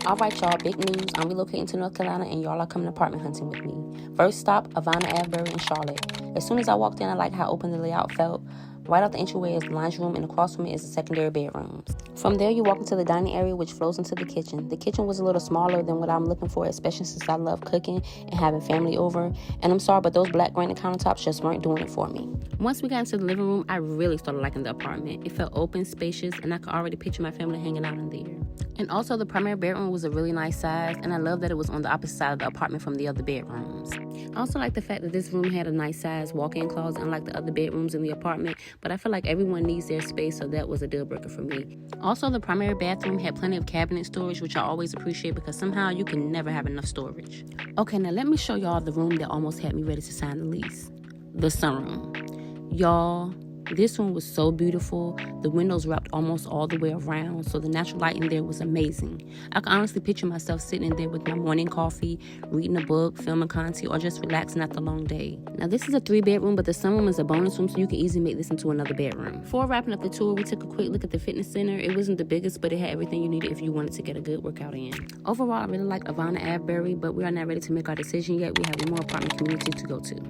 Alright y'all, big news. I'm relocating to North Carolina and y'all are coming apartment hunting with me. First stop, Ivana Avebury in Charlotte. As soon as I walked in, I liked how open the layout felt. Right out the entryway is the laundry room and across from it is the secondary bedrooms. From there, you walk into the dining area, which flows into the kitchen. The kitchen was a little smaller than what I'm looking for, especially since I love cooking and having family over. And I'm sorry, but those black granite countertops just weren't doing it for me. Once we got into the living room, I really started liking the apartment. It felt open, spacious, and I could already picture my family hanging out in there. And also, the primary bedroom was a really nice size, and I love that it was on the opposite side of the apartment from the other bedrooms. I also like the fact that this room had a nice size walk-in closet, unlike the other bedrooms in the apartment, but I feel like everyone needs their space, so that was a deal breaker for me. Also, the primary bathroom had plenty of cabinet storage, which I always appreciate because somehow you can never have enough storage. Okay, now let me show y'all the room that almost had me ready to sign the lease. The sunroom. Y'all, this one was so beautiful. The windows wrapped almost all the way around, so the natural light in there was amazing. I can honestly picture myself sitting in there with my morning coffee, reading a book, filming content, or just relaxing after a long day. Now, this is a 3-bedroom, but the sunroom is a bonus room, so you can easily make this into another bedroom. Before wrapping up the tour, we took a quick look at the fitness center. It wasn't the biggest, but it had everything you needed if you wanted to get a good workout in. Overall, I really like Ivana Avebury, but we are not ready to make our decision yet. We have one more apartment community to go to.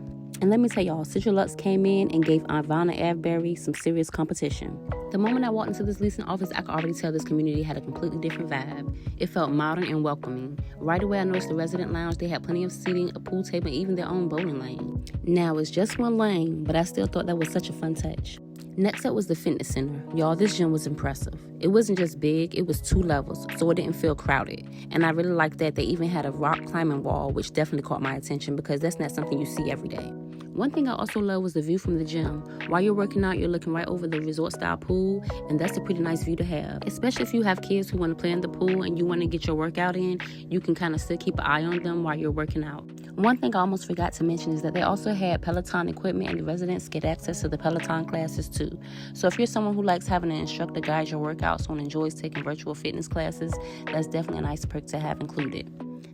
And let me tell y'all, CitraLuxe came in and gave Ivana Avebury some serious competition. The moment I walked into this leasing office, I could already tell this community had a completely different vibe. It felt modern and welcoming. Right away, I noticed the resident lounge. They had plenty of seating, a pool table, and even their own bowling lane. Now, it's just one lane, but I still thought that was such a fun touch. Next up was the fitness center. Y'all, this gym was impressive. It wasn't just big, it was 2 levels, so it didn't feel crowded. And I really liked that they even had a rock climbing wall, which definitely caught my attention because that's not something you see every day. One thing I also love was the view from the gym. While you're working out, you're looking right over the resort-style pool, and that's a pretty nice view to have. Especially if you have kids who want to play in the pool and you want to get your workout in, you can kind of still keep an eye on them while you're working out. One thing I almost forgot to mention is that they also had Peloton equipment, and the residents get access to the Peloton classes too. So if you're someone who likes having an instructor guide your workouts and enjoys taking virtual fitness classes, that's definitely a nice perk to have included.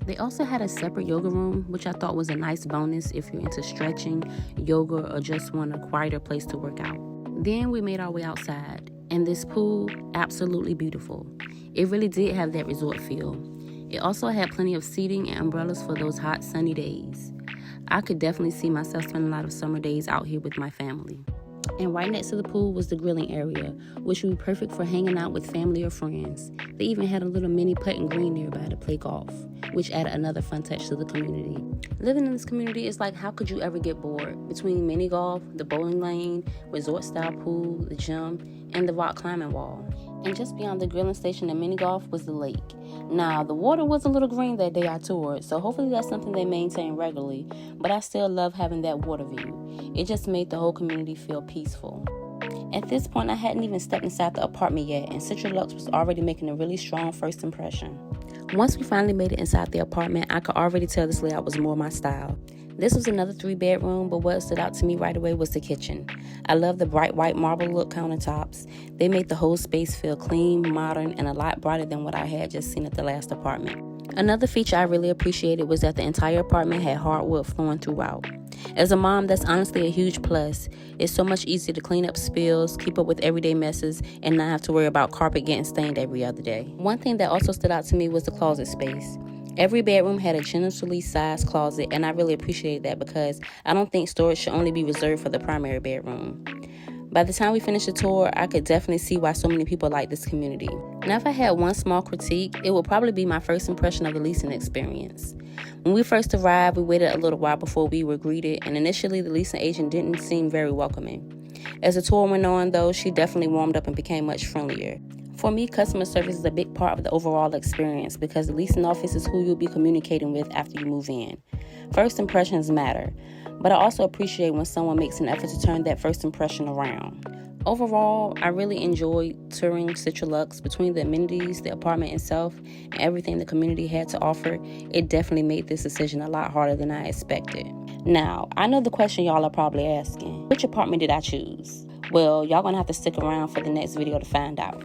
They also had a separate yoga room, which I thought was a nice bonus if you're into stretching, yoga, or just want a quieter place to work out. Then we made our way outside, and this pool, absolutely beautiful. It really did have that resort feel. It also had plenty of seating and umbrellas for those hot, sunny days. I could definitely see myself spending a lot of summer days out here with my family. And right next to the pool was the grilling area, which would be perfect for hanging out with family or friends. They even had a little mini putting green nearby to play golf, which added another fun touch to the community. Living in this community is like, how could you ever get bored? Between mini golf, the bowling lane, resort-style pool, the gym, and the rock climbing wall. And just beyond the grilling station and mini golf was the lake. Now, the water was a little green that day I toured, so hopefully that's something they maintain regularly, but I still love having that water view. It just made the whole community feel peaceful. At this point, I hadn't even stepped inside the apartment yet, and CitraLuxe was already making a really strong first impression. Once we finally made it inside the apartment, I could already tell this layout was more my style. This was another 3-bedroom, but what stood out to me right away was the kitchen. I love the bright white marble look countertops. They made the whole space feel clean, modern, and a lot brighter than what I had just seen at the last apartment. Another feature I really appreciated was that the entire apartment had hardwood flooring throughout. As a mom, that's honestly a huge plus. It's so much easier to clean up spills, keep up with everyday messes, and not have to worry about carpet getting stained every other day. One thing that also stood out to me was the closet space. Every bedroom had a generously sized closet, and I really appreciated that because I don't think storage should only be reserved for the primary bedroom. By the time we finished the tour, I could definitely see why so many people like this community. Now, if I had one small critique, it would probably be my first impression of the leasing experience. When we first arrived, we waited a little while before we were greeted, and initially the leasing agent didn't seem very welcoming. As the tour went on, though, she definitely warmed up and became much friendlier. For me, customer service is a big part of the overall experience because the leasing office is who you'll be communicating with after you move in. First impressions matter, but I also appreciate when someone makes an effort to turn that first impression around. Overall, I really enjoyed touring CitraLuxe. Between the amenities, the apartment itself, and everything the community had to offer. It definitely made this decision a lot harder than I expected. Now, I know the question y'all are probably asking, which apartment did I choose? Well, y'all gonna have to stick around for the next video to find out.